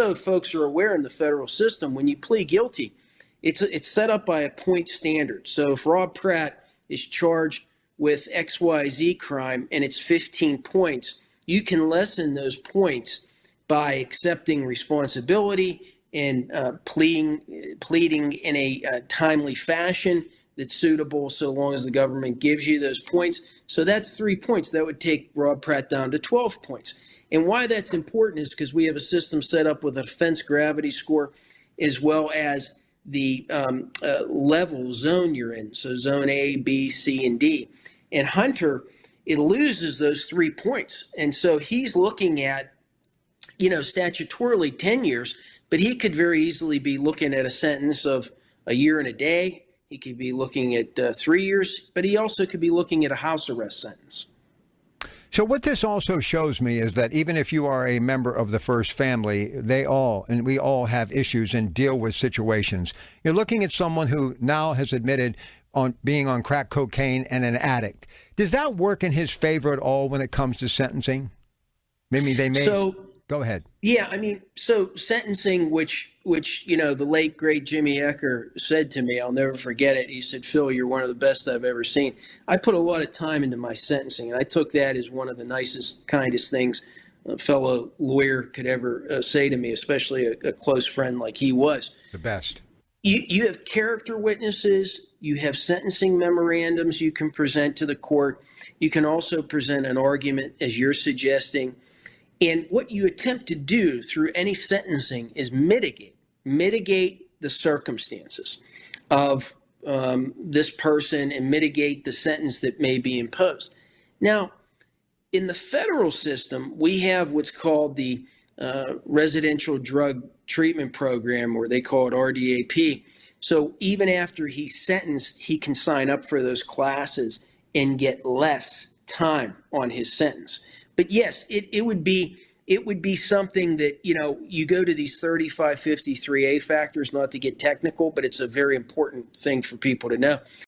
So folks are aware in the federal system, when you plead guilty, it's set up by a point standard. So if Rob Pratt is charged with XYZ crime and it's 15 points, you can lessen those points by accepting responsibility and pleading in a timely fashion that's suitable, so long as the government gives you those points. So that's 3 points. That would take Rob Pratt down to 12 points. And why that's important is because we have a system set up with an offense gravity score, as well as the level zone you're in. So zone A, B, C, and D. And Hunter, it loses those 3 points. And so he's looking at, statutorily 10 years, but he could very easily be looking at a sentence of a year and a day. He could be looking at 3 years, but he also could be looking at a house arrest sentence. So what this also shows me is that even if you are a member of the first family, we all have issues and deal with situations. You're looking at someone who now has admitted on being on crack cocaine and an addict. Does that work in his favor at all when it comes to sentencing? Maybe they may. Go ahead. Yeah, so sentencing, which the late, great Jimmy Ecker said to me, I'll never forget it. He said, Phil, you're one of the best I've ever seen. I put a lot of time into my sentencing, and I took that as one of the nicest, kindest things a fellow lawyer could ever say to me, especially a close friend like he was. The best. You have character witnesses. You have sentencing memorandums you can present to the court. You can also present an argument, as you're suggesting. And what you attempt to do through any sentencing is mitigate the circumstances of this person and mitigate the sentence that may be imposed. Now, in the federal system, we have what's called the Residential Drug Treatment Program, or they call it RDAP. So even after he's sentenced, he can sign up for those classes and get less time on his sentence. But yes, it would be something that, you go to these 3553A factors, not to get technical, but it's a very important thing for people to know.